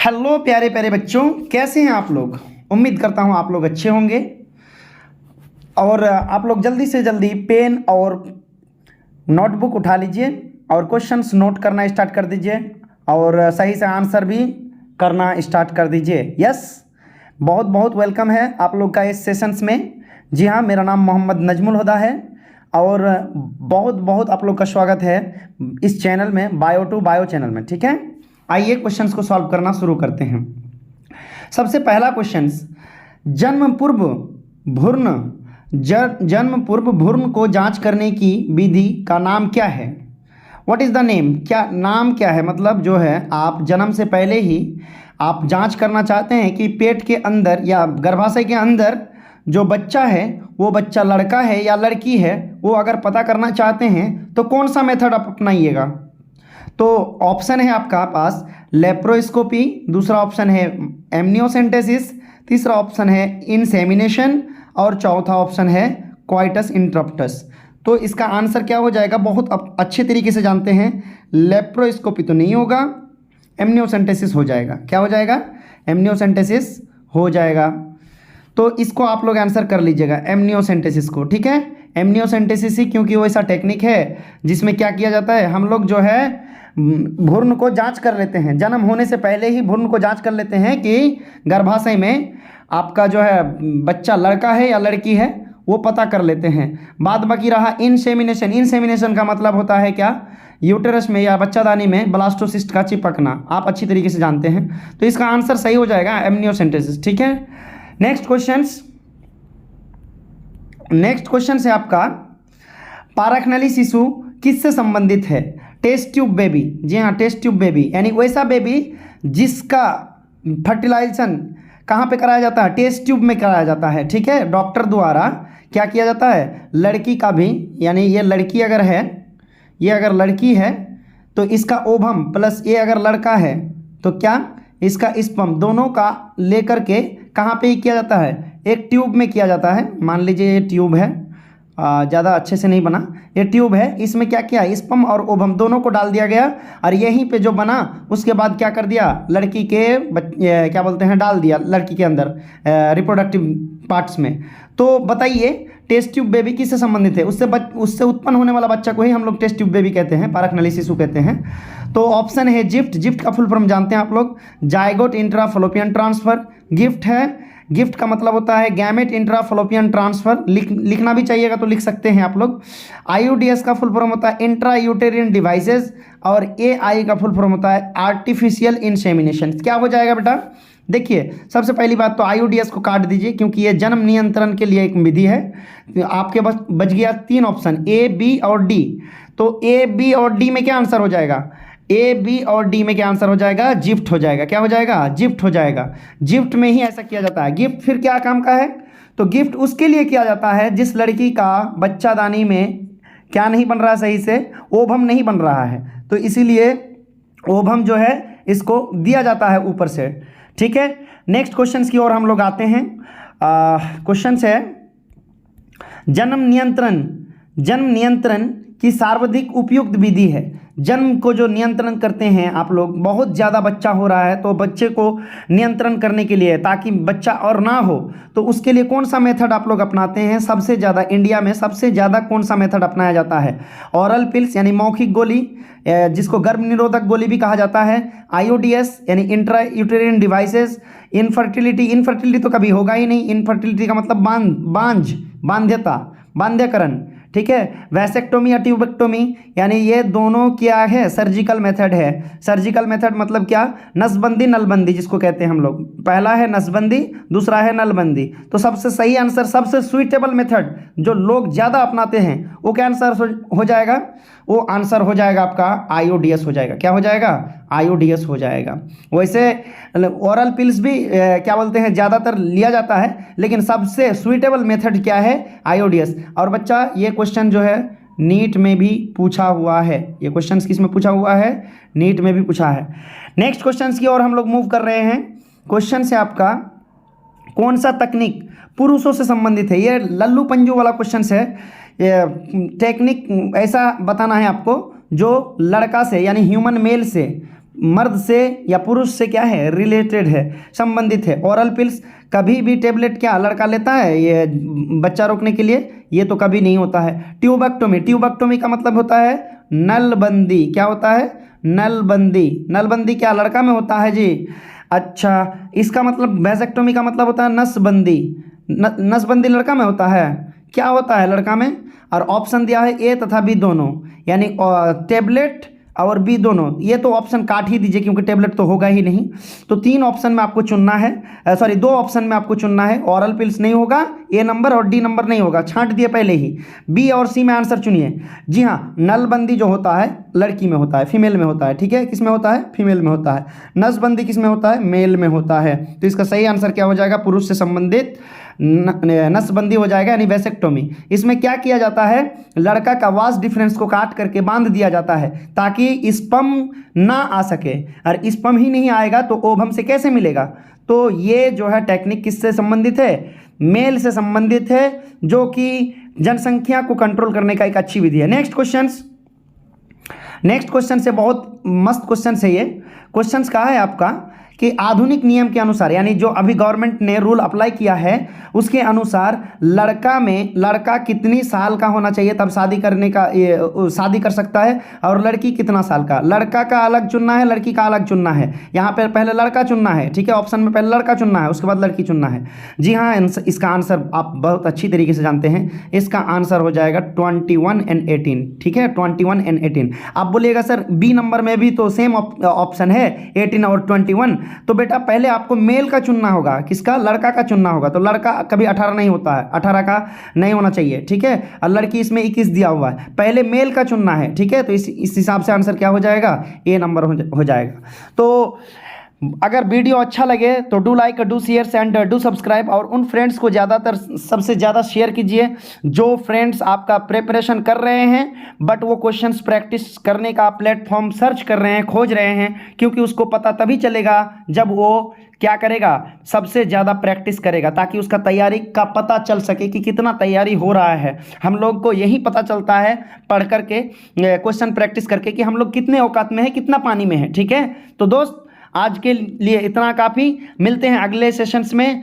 Hello प्यारे प्यारे बच्चों, कैसे हैं आप लोग। उम्मीद करता हूं आप लोग अच्छे होंगे और आप लोग जल्दी से जल्दी पेन और नोटबुक उठा लीजिए और क्वेश्चंस नोट करना स्टार्ट कर दीजिए और सही से आंसर भी करना स्टार्ट कर दीजिए। यस, बहुत बहुत वेलकम है आप लोग का इस सेशंस में। जी हाँ, मेरा नाम मोहम्मद नजमुल हुदा है और बहुत बहुत आप लोग का स्वागत है इस चैनल में, बायो टू बायो चैनल में। ठीक है, आइए क्वेश्चंस को सॉल्व करना शुरू करते हैं। सबसे पहला क्वेश्चंस, जन्म पूर्व भ्रूण को जांच करने की विधि का नाम क्या है। व्हाट इज़ द नेम, क्या नाम क्या है। मतलब जो है आप जन्म से पहले ही आप जांच करना चाहते हैं कि पेट के अंदर या गर्भाशय के अंदर जो बच्चा है वो बच्चा लड़का है या लड़की है, वो अगर पता करना चाहते हैं तो कौन सा मेथड आप अपनाइएगा। तो ऑप्शन है आपका पास लेप्रोस्कोपी, दूसरा ऑप्शन है एमनियोसेंटेसिस, तीसरा ऑप्शन है इंसेमिनेशन और चौथा ऑप्शन है क्वाइटस इंटरप्टस। तो इसका आंसर क्या हो जाएगा, बहुत अच्छे तरीके से जानते हैं। लेप्रोस्कोपी तो नहीं होगा, एमनियोसेंटेसिस हो जाएगा। क्या हो जाएगा, एमनियोसेंटेसिस हो जाएगा। तो इसको आप लोग आंसर कर लीजिएगा, एमनियोसेंटेसिस को। ठीक है, एमनियोसेंटेसिस ही, क्योंकि वो ऐसा टेक्निक है जिसमें क्या किया जाता है, हम लोग जो है भ्रूण को जांच कर लेते हैं, जन्म होने से पहले ही भ्रूण को जांच कर लेते हैं कि गर्भाशय में आपका जो है बच्चा लड़का है या लड़की है, वो पता कर लेते हैं। बाद बाकी रहा इंसेमिनेशन। इंसेमिनेशन का मतलब होता है क्या, यूटेरस में या बच्चादानी में ब्लास्टोसिस्ट का चिपकना, आप अच्छी तरीके से जानते हैं। तो इसका आंसर सही हो जाएगा एमनियोसेंटेसिस। ठीक है, नेक्स्ट क्वेश्चन है आपका, पाराखनली शिशु किससे संबंधित है। टेस्ट ट्यूब बेबी, जी हाँ, टेस्ट ट्यूब बेबी यानी वैसा बेबी जिसका फर्टिलाइजेशन कहाँ पे कराया जाता है, टेस्ट ट्यूब में कराया जाता है। ठीक है, डॉक्टर द्वारा क्या किया जाता है, लड़की का भी, यानी ये लड़की अगर है, ये अगर लड़की है तो इसका ओवम प्लस ये अगर लड़का है तो क्या इसका स्पर्म दोनों का लेकर के कहाँ पे किया जाता है, एक ट्यूब में किया जाता है। मान लीजिए ये ट्यूब है, ज़्यादा अच्छे से नहीं बना, ये ट्यूब है, इसमें क्या किया, स्पर्म और ओवम दोनों को डाल दिया गया और यहीं पे जो बना उसके बाद क्या कर दिया, लड़की के क्या बोलते हैं, डाल दिया लड़की के अंदर रिप्रोडक्टिव पार्ट्स में। तो बताइए टेस्ट ट्यूब बेबी किससे संबंधित है, उससे उत्पन्न होने वाला बच्चा को ही हम लोग टेस्ट ट्यूब बेबी कहते हैं, पाराखनली शिशु कहते हैं। तो ऑप्शन है जिफ्ट। जिफ्ट का फुल फॉर्म जानते हैं आप लोग, zygote intra Fallopian transfer. Gift है, गिफ्ट का मतलब होता है गैमेट इंट्रा फलोपियन ट्रांसफर। लिखना भी चाहिएगा तो लिख सकते हैं आप लोग। आईयूडीएस का फुल फॉर्म होता है इंट्रा यूटेरियन डिवाइसेस और एआई का फुल फॉर्म होता है आर्टिफिशियल इंसेमिनेशन। क्या हो जाएगा बेटा, देखिए सबसे पहली बात तो आईयूडीएस को काट दीजिए क्योंकि ये जन्म नियंत्रण के लिए एक विधि है। आपके पास बच गया तीन ऑप्शन, ए बी और डी। तो ए बी और डी में क्या आंसर हो जाएगा, ए बी और डी में क्या आंसर हो जाएगा, जिफ्ट हो जाएगा। क्या हो जाएगा, जिफ्ट हो जाएगा। जिफ्ट में ही ऐसा किया जाता है। गिफ्ट फिर क्या काम का है, तो गिफ्ट उसके लिए किया जाता है जिस लड़की का बच्चादानी में क्या नहीं बन रहा सही से, ओवम नहीं बन रहा है, तो इसीलिए ओवम जो है इसको दिया जाता है ऊपर से। ठीक है, नेक्स्ट क्वेश्चन की ओर हम लोग आते हैं। क्वेश्चन है, जन्म नियंत्रण की सर्वाधिक उपयुक्त विधि है। जन्म को जो नियंत्रण करते हैं आप लोग, बहुत ज़्यादा बच्चा हो रहा है तो बच्चे को नियंत्रण करने के लिए, ताकि बच्चा और ना हो, तो उसके लिए कौन सा मेथड आप लोग अपनाते हैं। सबसे ज़्यादा इंडिया में सबसे ज़्यादा कौन सा मेथड अपनाया जाता है, ऑरल पिल्स यानी मौखिक गोली, जिसको गर्भ निरोधक गोली भी कहा जाता है, आईयूडीएस यानी इंट्रा यूटेरियन डिवाइसेस, इनफर्टिलिटी तो कभी होगा ही नहीं, इनफर्टिलिटी का मतलब बांध्यकरण। ठीक है, वैसेक्टोमी या ट्यूबेक्टोमी, यानी ये दोनों क्या है, सर्जिकल मेथड है। सर्जिकल मेथड मतलब क्या, नसबंदी नलबंदी जिसको कहते हैं हम लोग। पहला है नसबंदी, दूसरा है नलबंदी। तो सबसे सही आंसर, सबसे सुइटेबल मेथड जो लोग ज़्यादा अपनाते हैं, वो क्या आंसर हो जाएगा, वो आंसर हो जाएगा आपका आईयूडीएस हो जाएगा। क्या हो जाएगा, आईयूडीएस हो जाएगा। वैसे ओरल पिल्स भी क्या बोलते हैं ज़्यादातर लिया जाता है, लेकिन सबसे सुइटेबल मेथड क्या है, आईयूडीएस। और बच्चा ये क्वेश्चन जो है नीट में भी पूछा हुआ है, ये क्वेश्चन किस में पूछा हुआ है, नीट में भी पूछा है। नेक्स्ट क्वेश्चन की ओर हम लोग मूव कर रहे हैं। क्वेश्चन से आपका, कौन सा तकनीक पुरुषों से संबंधित है। ये लल्लू पंजू वाला क्वेश्चन है। ये टेक्निक ऐसा बताना है आपको जो लड़का से यानी ह्यूमन मेल से मर्द से या पुरुष से क्या है, रिलेटेड है, संबंधित है। ओरल पिल्स, कभी भी टेबलेट क्या लड़का लेता है ये बच्चा रोकने के लिए, ये तो कभी नहीं होता है। ट्यूबेक्टोमी, ट्यूबेक्टोमी का मतलब होता है नलबंदी। क्या होता है, नलबंदी। नलबंदी क्या लड़का में होता है जी? अच्छा, इसका मतलब वैसेक्टोमी का मतलब होता है नसबंदी। नसबंदी लड़का में होता है। क्या होता है लड़का में? और ऑप्शन दिया है ए तथा बी दोनों, यानी टेबलेट और बी दोनों। ये तो ऑप्शन काट ही दीजिए क्योंकि टेबलेट तो होगा ही नहीं। तो 3 ऑप्शन में आपको चुनना है, सॉरी 2 ऑप्शन में आपको चुनना है। ओरल पिल्स नहीं होगा, ए नंबर और डी नंबर नहीं होगा, छांट दिए पहले ही। बी और सी में आंसर चुनिए। जी हाँ, नलबंदी जो होता है लड़की में होता है, फीमेल में होता है। ठीक है, किस में होता है? फीमेल में होता है। नसबंदी किस में होता है? मेल में होता है। तो इसका सही आंसर क्या हो जाएगा? पुरुष से संबंधित नसबंदी हो जाएगा, यानी वैसेक्टोमी। इसमें क्या किया जाता है, लड़का का वास डिफरेंस को काट करके बांध दिया जाता है ताकि स्पर्म ना आ सके, और स्पर्म ही नहीं आएगा तो ओवम से कैसे मिलेगा? तो ये जो है टेक्निक किससे संबंधित है? मेल से संबंधित है, जो कि जनसंख्या को कंट्रोल करने का एक अच्छी विधि है। नेक्स्ट क्वेश्चन से बहुत मस्त क्वेश्चन है ये। क्वेश्चन कहा है आपका कि आधुनिक नियम के अनुसार, यानी जो अभी गवर्नमेंट ने रूल अप्लाई किया है उसके अनुसार लड़का कितनी साल का होना चाहिए तब शादी करने का शादी कर सकता है, और लड़की कितना साल का? लड़का का अलग चुनना है, लड़की का अलग चुनना है। यहाँ पर पहले लड़का चुनना है, ठीक है, ऑप्शन में पहले लड़का चुनना है, उसके बाद लड़की चुनना है। जी हाँ, इसका आंसर आप बहुत अच्छी तरीके से जानते हैं। इसका आंसर हो जाएगा 21 and 18। ठीक है, 21 and 18। आप बोलिएगा सर बी नंबर में भी तो सेम ऑप्शन है, 18 और 21। तो बेटा पहले आपको मेल का चुनना होगा, किसका? लड़का का चुनना होगा। तो लड़का कभी 18 नहीं होता है, 18 का नहीं होना चाहिए। ठीक है, और लड़की इसमें 21 दिया हुआ है, पहले मेल का चुनना है। ठीक है, तो इस हिसाब से आंसर क्या हो जाएगा? ए नंबर हो जाएगा। तो अगर वीडियो अच्छा लगे तो do like, do share and do subscribe, और उन फ्रेंड्स को ज़्यादातर सबसे ज़्यादा शेयर कीजिए जो फ्रेंड्स आपका प्रिपरेशन कर रहे हैं बट वो क्वेश्चंस प्रैक्टिस करने का प्लेटफॉर्म सर्च कर रहे हैं, खोज रहे हैं, क्योंकि उसको पता तभी चलेगा जब वो क्या करेगा, सबसे ज़्यादा प्रैक्टिस करेगा, ताकि उसका तैयारी का पता चल सके कि कितना तैयारी हो रहा है। हम लोग को यही पता चलता है पढ़ करके, क्वेश्चन प्रैक्टिस करके, कि हम लोग कितने औकात में है, कितना पानी में है। ठीक है, तो दोस्त आज के लिए इतना काफ़ी, मिलते हैं अगले सेशंस में।